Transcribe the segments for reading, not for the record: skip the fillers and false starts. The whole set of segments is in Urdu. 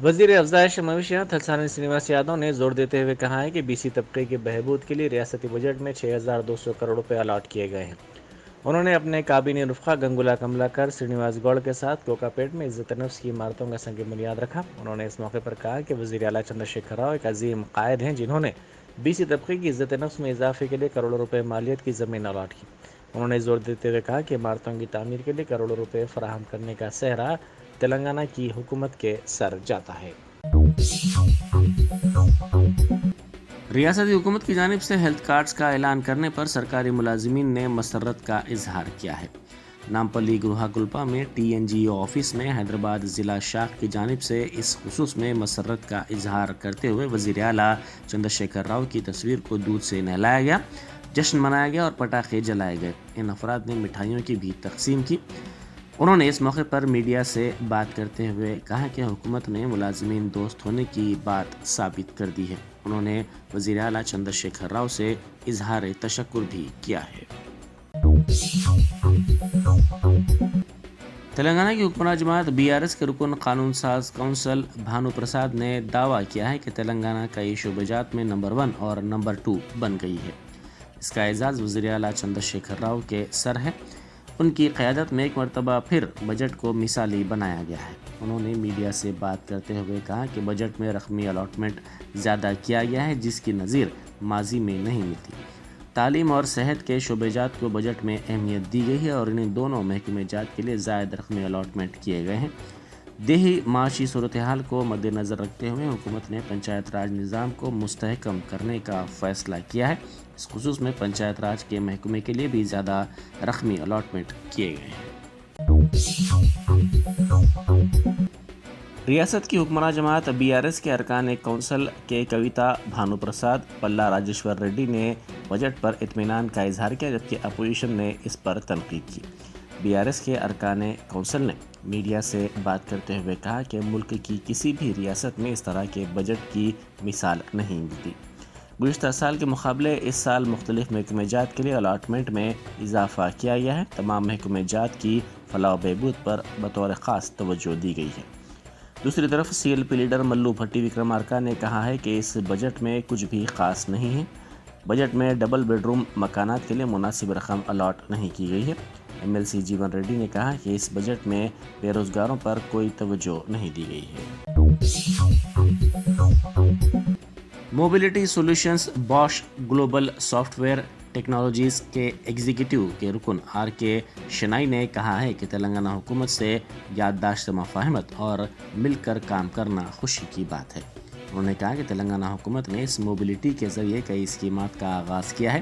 وزیر افزائش مویشیات تھلسانی سرینواس یادو نے زور دیتے ہوئے کہا ہے کہ بی سی طبقے کے بہبود کے لیے ریاستی بجٹ میں 6,200 کروڑ روپے الاٹ کیے گئے ہیں۔ انہوں نے اپنے کابینی رفقا گنگولا کملاکر سرینواس گوڑ کے ساتھ کوکاپیٹ میں عزت نفس کی عمارتوں کا سنگ بنیاد رکھا۔ انہوں نے اس موقع پر کہا کہ وزیر اعلیٰ چندر شیکھر راؤ ایک عظیم قائد ہیں جنہوں نے بی سی طبقے کی عزت نفس میں اضافے کے لیے کروڑوں روپے مالیت کی زمین الاٹ کی۔ انہوں نے زور دیتے ہوئے کہا کہ عمارتوں کی تعمیر کے لیے کروڑوں روپے فراہم کرنے کا سہرا تلنگانہ کی حکومت کے سر جاتا ہے۔ ریاستی حکومت کی جانب سے ہیلتھ کارڈز کا اعلان کرنے پر سرکاری ملازمین نے مسرت کا اظہار کیا ہے۔ نامپلی گروہا کلپا میں T N G O office میں حیدرآباد ضلع شاخ کی جانب سے اس خصوص میں مسرت کا اظہار کرتے ہوئے وزیر اعلیٰ چندر شیکھر راؤ کی تصویر کو دودھ سے نہلایا گیا، جشن منایا گیا اور پٹاخے جلائے گئے۔ ان افراد نے مٹھائیوں کی بھی تقسیم کی۔ انہوں نے اس موقع پر میڈیا سے بات کرتے ہوئے کہا کہ حکومت نے ملازمین دوست ہونے کی بات ثابت کر دی ہے۔ انہوں نے وزیر اعلیٰ چندر شیکھر راؤ سے اظہار تشکر بھی کیا ہے۔ تلنگانہ کی حکمراں جماعت بی آر ایس کے رکن قانون ساز کونسل بھانو پرساد نے دعویٰ کیا ہے کہ تلنگانہ کئی شعبہ جات میں نمبر 1 اور نمبر 2 بن گئی ہے۔ اس کا اعزاز وزیر اعلیٰ چندر شیکھر راؤ کے سر ہے۔ ان کی قیادت میں ایک مرتبہ پھر بجٹ کو مثالی بنایا گیا ہے۔ انہوں نے میڈیا سے بات کرتے ہوئے کہا کہ بجٹ میں رقمی الاٹمنٹ زیادہ کیا گیا ہے جس کی نظیر ماضی میں نہیں ملتی۔ تعلیم اور صحت کے شعبہ جات کو بجٹ میں اہمیت دی گئی ہے اور انہیں دونوں محکمہ جات کے لیے زائد رقمی الاٹمنٹ کیے گئے ہیں۔ دیہی معاشی صورتحال کو مد نظر رکھتے ہوئے حکومت نے پنچایت راج نظام کو مستحکم کرنے کا فیصلہ کیا ہے۔ اس خصوص میں پنچایت راج کے محکمے کے لیے بھی زیادہ رقمی الاٹمنٹ کیے گئے ہیں۔ ریاست کی حکمراں جماعت بی آر ایس کے ارکان کونسل کے کویتا بھانو پرساد پلا راجیشور ریڈی نے بجٹ پر اطمینان کا اظہار کیا، جبکہ اپوزیشن نے اس پر تنقید کی۔ بی آر ایس کے ارکان کونسل نے میڈیا سے بات کرتے ہوئے کہا کہ ملک کی کسی بھی ریاست میں اس طرح کے بجٹ کی مثال نہیں ملتی۔ گزشتہ سال کے مقابلے اس سال مختلف محکمہ جات کے لیے الاٹمنٹ میں اضافہ کیا گیا ہے۔ تمام محکمہ جات کی فلاح و بہبود پر بطور خاص توجہ دی گئی ہے۔ دوسری طرف سی ایل پی لیڈر ملو بھٹی وکرمارکا نے کہا ہے کہ اس بجٹ میں کچھ بھی خاص نہیں ہے۔ بجٹ میں ڈبل بیڈ روم مکانات کے لیے مناسب رقم الاٹ نہیں کی گئی ہے۔ ایم ایل سی جیون ریڈی نے کہا کہ اس بجٹ میں بے روزگاروں پر کوئی توجہ نہیں دی گئی ہے۔ Mobility solutions Bosch global software technologies کے ایگزیکٹو کے رکن آر کے شنائی نے کہا ہے کہ تلنگانہ حکومت سے یادداشت مفاہمت اور مل کر کام کرنا خوشی کی بات ہے۔ انہوں نے کہا کہ تلنگانہ حکومت نے اس موبلٹی کے ذریعے کئی اسکیمات کا آغاز کیا ہے۔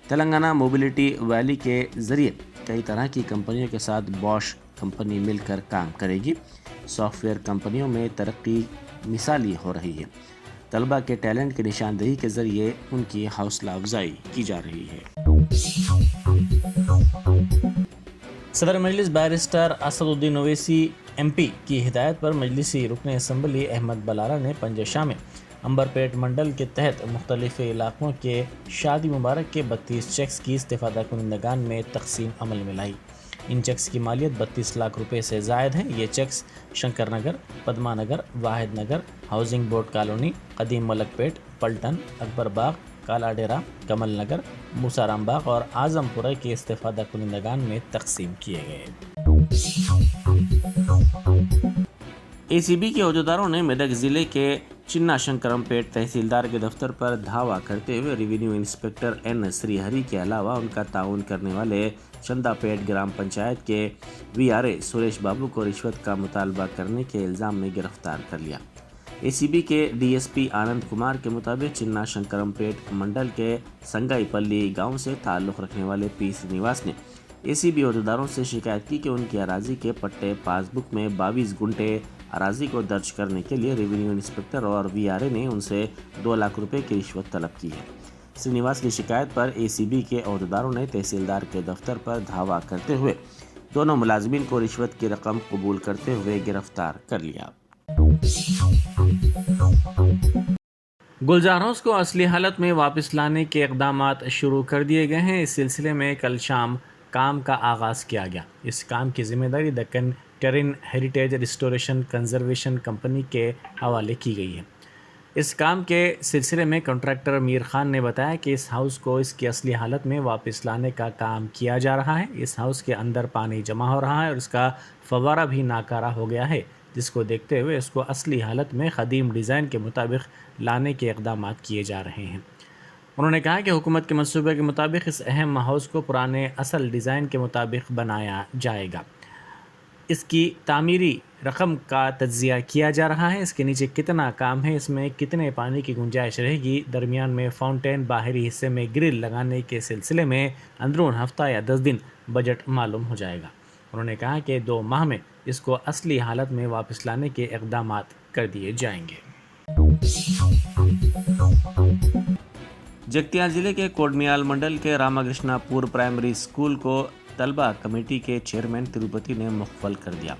تلنگانہ موبلٹی ویلی کے ذریعے کئی طرح کی کمپنیوں کے ساتھ بوش کمپنی مل کر کام کرے گی۔ سافٹ ویئر کمپنیوں میں ترقی مثالی ہو رہی ہے۔ طلبہ کے ٹیلنٹ کی نشاندہی کے ذریعے ان کی حوصلہ افزائی کی جا رہی ہے۔ صدر مجلس بیرسٹر اسد الدین اویسی ایم پی کی ہدایت پر مجلسی رکن اسمبلی احمد بلالہ نے پنجشاہ میں امبرپیٹ منڈل کے تحت مختلف علاقوں کے شادی مبارک کے 32 چیکس کی استفادہ کنندگان میں تقسیم عمل میں لائی۔ ان چیکس کی مالیت 32 لاکھ روپے سے زائد ہے۔ یہ چیکس شنکر نگر، پدما نگر، واحد نگر، ہاؤسنگ بورڈ کالونی، قدیم ملک پیٹ، پلٹن، اکبر باغ، کالا ڈیرا، کمل نگر، موسارام باغ اور اعظم پورہ کے استفادہ کنندگان میں تقسیم کیے گئے۔ اے سی بی کے عہدیداروں نے میدک ضلع کے چنا شنکرم پیٹ تحصیلدار کے دفتر پر دھاوا کرتے ہوئے ریونیو انسپکٹر این سری ہری کے علاوہ ان کا تعاون کرنے والے چندا پیٹ گرام پنچایت کے وی آر اے سریش بابو کو رشوت کا مطالبہ کرنے کے الزام میں گرفتار کر لیا۔ اے سی بی کے ڈی ایس پی آنند کمار کے مطابق چنا شنکرم پیٹ منڈل کے سنگائی پلی گاؤں سے تعلق رکھنے والے پی سرینواس نے اے سی بی عہدیداروں سے شکایت کی کہ ان کی اراضی کے پٹے پاس بک میں 22 گنٹے اراضی کو درج کرنے کے لیے ریونیو انسپکٹر اور وی آر اے نے ان سے 2 لاکھ روپے کی رشوت طلب کی ہے۔ سرینواس کی شکایت پر اے سی بی کے عہدیداروں نے تحصیلدار کے دفتر پر دھاوا کرتے ہوئے دونوں ملازمین کو رشوت کی رقم قبول کرتے ہوئے گرفتار کر لیا۔ گلزار ہاؤس کو اصلی حالت میں واپس لانے کے اقدامات شروع کر دیے گئے ہیں۔ اس سلسلے میں کل شام کام کا آغاز کیا گیا۔ اس کام کی ذمہ داری Deccan train heritage restoration conservation company کے حوالے کی گئی ہے۔ اس کام کے سلسلے میں کنٹریکٹر میر خان نے بتایا کہ اس ہاؤس کو اس کی اصلی حالت میں واپس لانے کا کام کیا جا رہا ہے۔ اس ہاؤس کے اندر پانی جمع ہو رہا ہے اور اس کا فوارہ بھی ناکارہ ہو گیا ہے، جس کو دیکھتے ہوئے اس کو اصلی حالت میں قدیم ڈیزائن کے مطابق لانے کے اقدامات کیے جا رہے ہیں۔ انہوں نے کہا کہ حکومت کے منصوبے کے مطابق اس اہم ہاؤس کو پرانے اصل ڈیزائن کے مطابق بنایا جائے گا۔ اس کی تعمیری رقم کا تجزیہ کیا جا رہا ہے، اس کے نیچے کتنا کام ہے، اس میں کتنے پانی کی گنجائش رہے گی، درمیان میں فاؤنٹین، باہری حصے میں گرل لگانے کے سلسلے میں اندرون ہفتہ یا 10 دن بجٹ معلوم ہو جائے گا۔ انہوں نے کہا کہ 2 ماہ میں اس کو اصلی حالت میں واپس لانے کے اقدامات کر دیے جائیں گے۔ جگتیال ضلع کے کوڈمیال منڈل کے راما کرشنا پور پرائمری اسکول کو طلبہ کمیٹی کے چیئرمین تروپتی نے مخفل کر دیا۔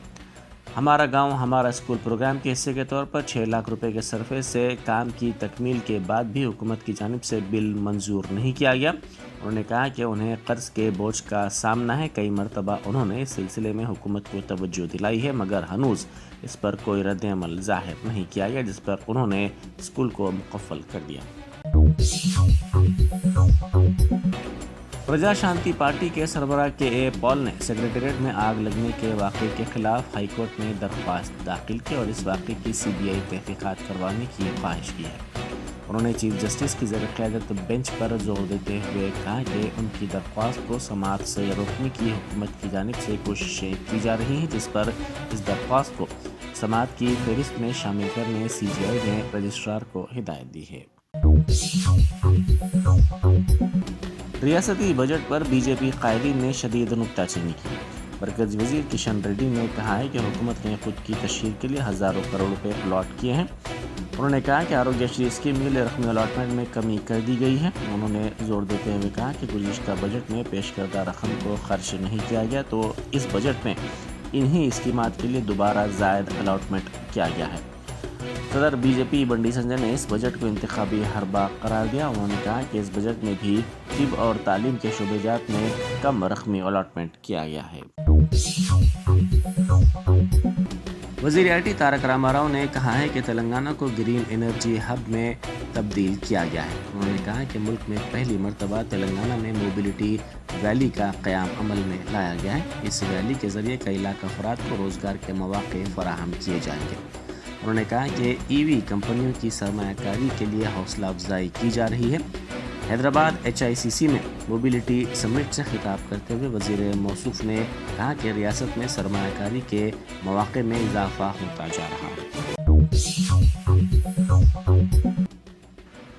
ہمارا گاؤں ہمارا اسکول پروگرام کے حصے کے طور پر 6 لاکھ روپے کے صرفے سے کام کی تکمیل کے بعد بھی حکومت کی جانب سے بل منظور نہیں کیا گیا۔ انہوں نے کہا کہ انہیں قرض کے بوجھ کا سامنا ہے۔ کئی مرتبہ انہوں نے اس سلسلے میں حکومت کو توجہ دلائی ہے، مگر ہنوز اس پر کوئی رد عمل ظاہر نہیں کیا گیا، جس پر انہوں نے اسکول کو مقفل کر دیا۔ پرجا شانتی پارٹی کے سربراہ کے اے پال نے سیکریٹریٹ میں آگ لگنے کے واقعے کے خلاف ہائی کورٹ میں درخواست داخل کی اور اس واقعے کی CBI تحقیقات کروانے کی خواہش کی ہے۔ انہوں نے چیف جسٹس کی زیر قیادت بینچ پر زور دیتے ہوئے کہا کہ ان کی درخواست کو سماعت سے روکنے کی حکومت کی جانب سے کوششیں کی جا رہی ہیں، جس پر اس درخواست کو سماعت کی فہرست میں شامل کرنے CJI نے رجسٹرار کو ہدایت دی ہے۔ ریاستی بجٹ پر BJP قائدین نے شدید نکتہ چینی کی۔ مرکزی وزیر کشن ریڈی نے کہا ہے کہ حکومت نے خود کی تشہیر کے لیے ہزاروں کروڑ روپے الاٹ کیے ہیں۔ انہوں نے کہا کہ آروگیہ شری اسکیم کے لیے رقمی الاٹمنٹ میں کمی کر دی گئی ہے۔ انہوں نے زور دیتے ہوئے کہا کہ گزشتہ بجٹ میں پیش کردہ رقم کو خرچ نہیں کیا گیا، تو اس بجٹ میں انہی اسکیمات کے لیے دوبارہ زائد الاٹمنٹ کیا گیا ہے۔ صدر BJP بنڈی سنجے نے اس بجٹ کو انتخابی حربہ قرار دیا۔ انہوں نے کہا کہ اس بجٹ میں بھی طب اور تعلیم کے شعبے جات میں کم رقمی الاٹمنٹ کیا گیا ہے۔ وزیر IT تارک راما راؤ نے کہا ہے کہ تلنگانہ کو گرین انرجی ہب میں تبدیل کیا گیا ہے۔ انہوں نے کہا کہ ملک میں پہلی مرتبہ تلنگانہ میں موبلٹی ویلی کا قیام عمل میں لایا گیا ہے۔ اس ویلی کے ذریعے کئی لاکھ افراد کو روزگار کے مواقع فراہم کیے جائیں گے۔ انہوں نے کہا کہ EV کمپنیوں کی سرمایہ کاری کے لیے حوصلہ افزائی کی جا رہی ہے۔ حیدرآباد HICC میں موبلٹی سمٹ سے خطاب کرتے ہوئے وزیر موصوف نے کہا کہ ریاست میں سرمایہ کاری کے مواقع میں اضافہ ہوتا جا رہا ہے۔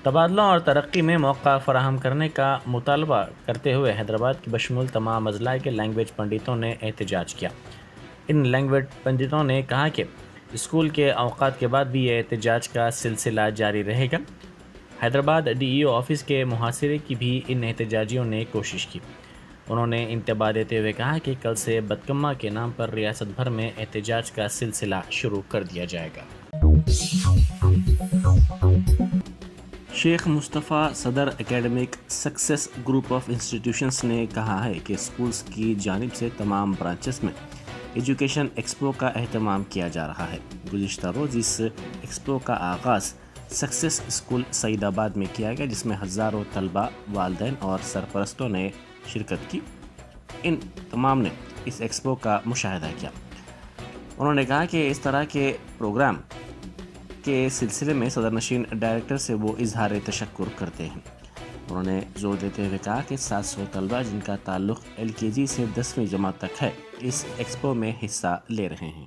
تبادلوں اور ترقی میں موقع فراہم کرنے کا مطالبہ کرتے ہوئے حیدرآباد کی بشمول تمام اضلاع کے لینگویج پنڈتوں نے احتجاج کیا۔ ان لینگویج پنڈتوں نے کہا کہ اسکول کے اوقات کے بعد بھی یہ احتجاج کا سلسلہ جاری رہے گا۔ حیدرآباد DEO آفس کے محاصرے کی بھی ان احتجاجیوں نے کوشش کی۔ انہوں نے انتباہ دیتے ہوئے کہا کہ کل سے بدکما کے نام پر ریاست بھر میں احتجاج کا سلسلہ شروع کر دیا جائے گا۔ شیخ مصطفیٰ صدر academic success group of institutions نے کہا ہے کہ اسکولز کی جانب سے تمام برانچز میں ایجوکیشن ایکسپو کا اہتمام کیا جا رہا ہے۔ گزشتہ روز اس ایکسپو کا آغاز سکسیس اسکول سعید آباد میں کیا گیا، جس میں ہزاروں طلباء، والدین اور سرپرستوں نے شرکت کی۔ ان تمام نے اس ایکسپو کا مشاہدہ کیا۔ انہوں نے کہا کہ اس طرح کے پروگرام کے سلسلے میں صدر نشین ڈائریکٹر سے وہ اظہار تشکر کرتے ہیں۔ انہوں نے زور دیتے ہوئے کہا کہ 700 طلباء جن کا تعلق LKG سے 10ویں جماعت تک ہے، اس ایکسپو میں حصہ لے رہے ہیں۔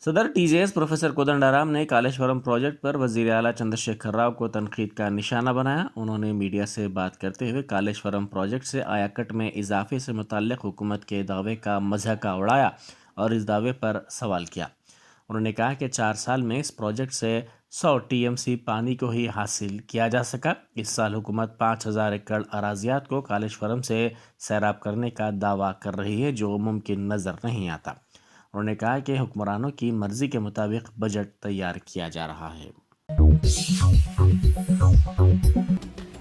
صدر TJS پروفیسر کودنڈارام نے کالیشورم پروجیکٹ پر وزیر اعلیٰ چندرشیکھر راؤ کو تنقید کا نشانہ بنایا۔ انہوں نے میڈیا سے بات کرتے ہوئے کالیشورم پروجیکٹ سے آیاکٹ میں اضافے سے متعلق حکومت کے دعوے کا مضحکہ اڑایا اور اس دعوے پر سوال کیا۔ انہوں نے کہا کہ 4 سال میں اس پروجیکٹ سے 100 TMC پانی کو ہی حاصل کیا جا سکا۔ اس سال حکومت 5000 ایکڑ اراضیات کو کالیشورم سے سیراب کرنے کا دعویٰ کر رہی ہے، جو ممکن نظر نہیں آتا۔ انہوں نے کہا کہ حکمرانوں کی مرضی کے مطابق بجٹ تیار کیا جا رہا ہے۔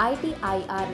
ITIR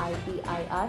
ITIR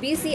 BC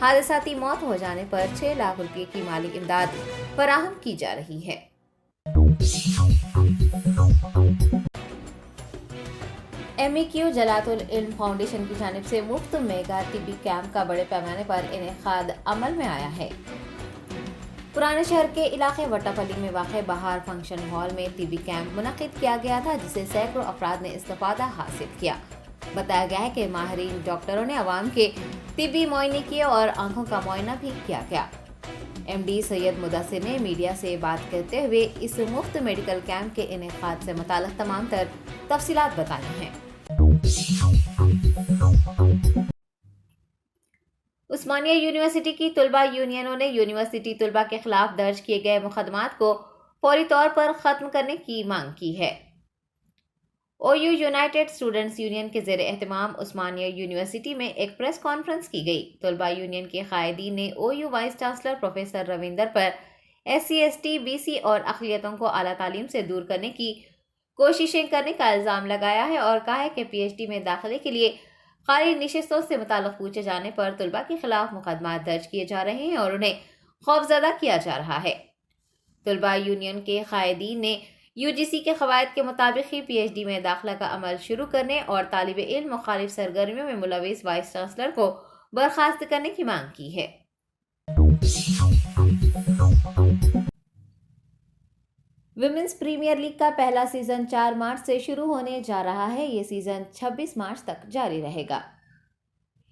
حادثاتی موت ہو جانے پر 6 لاکھ روپے کی مالی امداد فراہم کی جا رہی ہے۔ MEQ جلات العلم فاؤنڈیشن کی جانب سے مفت میگا طبی کیمپ کا بڑے پیمانے پر انعقاد عمل میں آیا ہے۔ پرانے شہر کے علاقے وٹاپلی میں واقع بہار فنکشن ہال میں طبی کیمپ منعقد کیا گیا تھا، جسے سینکڑوں افراد نے استفادہ حاصل کیا۔ بتایا گیا ہے کہ ماہرین ڈاکٹروں نے عوام کے طبی معائنے کیے اور آنکھوں کا معائنہ بھی کیا گیا۔ MD سید مدثر نے میڈیا سے بات کرتے ہوئے اس مفت میڈیکل کیمپ کے انعقاد سے متعلق تمام تر تفصیلات بتائی ہیں۔ عثمانیہ یونیورسٹی کی طلباء یونینوں نے یونیورسٹی طلباء کے خلاف درج کیے گئے مقدمات کو فوری طور پر ختم کرنے کی مانگ کی ہے۔ OU یونائیٹڈ اسٹوڈنٹس یونین کے زیر اہتمام عثمانیہ یونیورسٹی میں ایک پریس کانفرنس کی گئی۔ طلباء یونین کے قائدین نے OU vice chancellor professor Ravinder پر SC ST BC اور اقلیتوں کو اعلیٰ تعلیم سے دور کرنے کی کوششیں کرنے کا الزام لگایا ہے اور کہا ہے کہ PhD میں داخلے کے لیے خالی نشستوں سے متعلق پوچھے جانے پر طلباء کے خلاف مقدمات درج کیے جا رہے ہیں اور انہیں خوفزدہ کیا جا رہا ہے۔ طلباء یونین کے قائدین نے UGC کے قواعد کے مطابق ہی PhD میں داخلہ کا عمل شروع کرنے اور طالب علم مخالف سرگرمیوں میں ملوث وائس چانسلر کو برخاست کرنے کی مانگ کی ہے۔ ویمنز پریمیئر لیگ کا پہلا سیزن 4 مارچ سے شروع ہونے جا رہا ہے۔ یہ سیزن 26 مارچ تک جاری رہے گا۔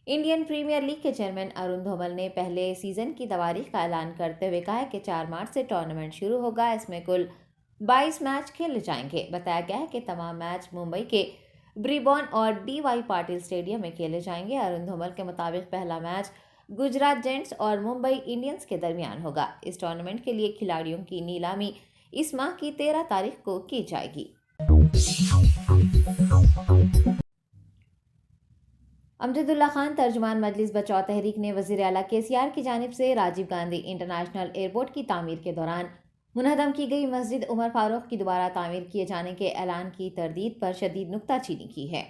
انڈین پریمیئر لیگ کے چیئرمین ارون دھومل نے پہلے سیزن کی تاریخ کا اعلان کرتے ہوئے کہا کہ 4 مارچ سے ٹورنامنٹ شروع ہوگا۔ اس میں کل 22 میچ کھیلے جائیں گے۔ بتایا گیا ہے کہ تمام میچ ممبئی کے بریبون اور DY پاٹل اسٹیڈیم میں کھیلے جائیں گے۔ ارون دھومل کے مطابق پہلا میچ گجرات جینٹس اور ممبئی انڈینز کے درمیان ہوگا۔ اس ٹورنامنٹ کے لیے کھلاڑیوں کی نیلامی اس ماہ کی 13 تاریخ کو کی جائے گی۔ امجد اللہ خان ترجمان مجلس بچاؤ تحریک نے وزیر اعلیٰ KCR کی جانب سے راجیو گاندھی انٹرنیشنل ایئرپورٹ کی تعمیر کے دوران منہدم کی گئی مسجد عمر فاروق کی دوبارہ تعمیر کیے جانے کے اعلان کی تردید پر شدید نکتہ چینی کی ہے۔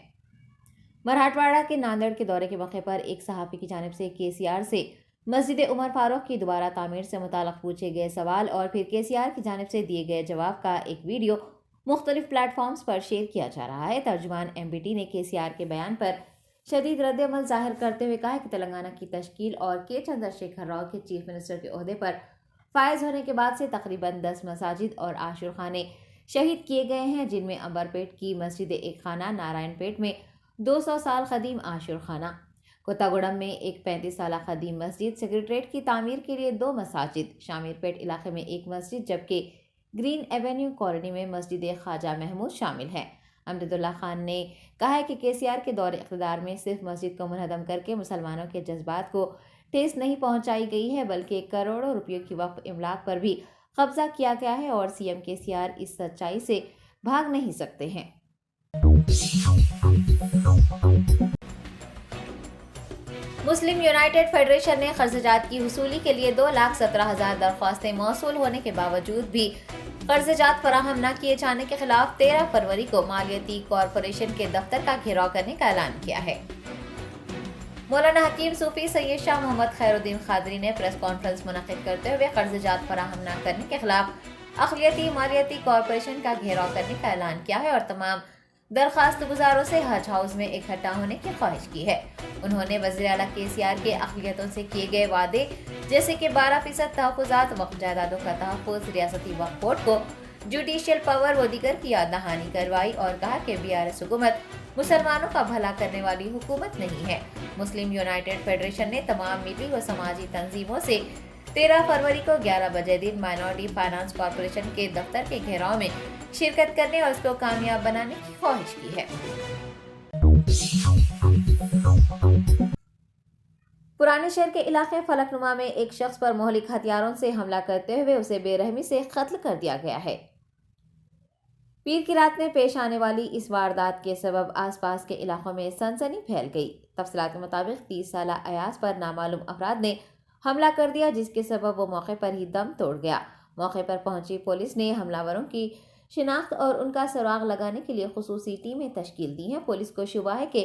مراٹھواڑہ کے ناندیڑ کے دورے کے موقع پر ایک صحافی کی جانب سے KCR سے مسجد عمر فاروق کی دوبارہ تعمیر سے متعلق پوچھے گئے سوال اور پھر KCR کی جانب سے دیے گئے جواب کا ایک ویڈیو مختلف پلیٹ فارمز پر شیئر کیا جا رہا ہے۔ ترجمان MBT نے KCR کے بیان پر شدید رد عمل ظاہر کرتے ہوئے کہا کہ تلنگانہ کی تشکیل اور K چندر شیکھر راؤ کے چیف منسٹر کے عہدے پر فائز ہونے کے بعد سے تقریباً 10 مساجد اور عاشور خانے شہید کیے گئے ہیں، جن میں امبرپیٹ کی مسجد ایک خانہ، نارائن پیٹ میں 200 سال قدیم عاشور خانہ، کوتاگوڑم میں ایک 35 سالہ قدیم مسجد، سیکریٹریٹ کی تعمیر کے لیے 2 مساجد، شامیر پیٹ علاقے میں ایک مسجد، جبکہ گرین ایونیو کالونی میں مسجد خواجہ محمود شامل ہے۔ امجد اللہ خان نے کہا ہے کہ KCR کے دور اقتدار میں صرف مسجد کو منہدم کر کے مسلمانوں کے جذبات کو ٹھیس نہیں پہنچائی گئی ہے، بلکہ کروڑوں روپیوں کی وقف املاک پر بھی قبضہ کیا گیا ہے اور CM KCR اس سچائی سے بھاگ نہیں سکتے ہیں۔ مسلم یونائیٹڈ فیڈریشن نے قرض جات کی وصولی کے لیے 2,17,000 درخواستیں موصول ہونے کے باوجود بھی قرض جات فراہم نہ کیے جانے کے خلاف 13 فروری کو مالیاتی کارپوریشن کے دفتر کا گھیراؤ کرنے کا اعلان کیا ہے۔ مولانا حکیم صوفی سید شاہ محمد خیر الدین قادری نے پریس کانفرنس منعقد کرتے ہوئے قرض جات فراہم نہ کرنے کے خلاف اقلیتی مالیاتی کارپوریشن کا گھیراؤ کرنے کا اعلان کیا ہے اور تمام درخواست گزاروں سے حج ہاؤس میں اکٹھا ہونے کی خواہش کی ہے۔ انہوں نے وزیر اعلیٰ KCR کے اقلیتوں سے کیے گئے وعدے جیسے کہ 12% تحفظات، وقف جائیدادوں کا تحفظ، ریاستی وقف بورڈ کو جوڈیشل پاور و دیگر کی یاد دہانی کروائی اور کہا کہ BRS حکومت مسلمانوں کا بھلا کرنے والی حکومت نہیں ہے۔ مسلم یونائیٹڈ فیڈریشن نے تمام ملی و سماجی تنظیموں سے 13 فروری کو 11 بجے دن مائنورٹی فائنانس کارپوریشن کے دفتر کے گھیراؤ میں شرکت کرنے اور اس کو کامیاب بنانے کی خواہش کی ہے۔ پرانے شہر کے علاقے فلک نما میں ایک شخص پر مہلک ہتھیاروں سے حملہ کرتے ہوئے اسے بے رحمی سے قتل کر دیا گیا ہے۔ پیر کی رات میں پیش آنے والی اس واردات کے سبب آس پاس کے علاقوں میں سنسنی پھیل گئی۔ تفصیلات کے مطابق 30 سالہ ایاز پر نامعلوم افراد نے حملہ کر دیا، جس کے سبب وہ موقع پر ہی دم توڑ گیا۔ موقع پر پہنچی پولیس نے حملہ کی شناخت اور ان کا سراغ لگانے کے لیے خصوصی ٹیمیں تشکیل دی ہیں۔ پولیس کو شبہ ہے کہ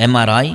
MRI,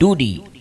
2D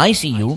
ICU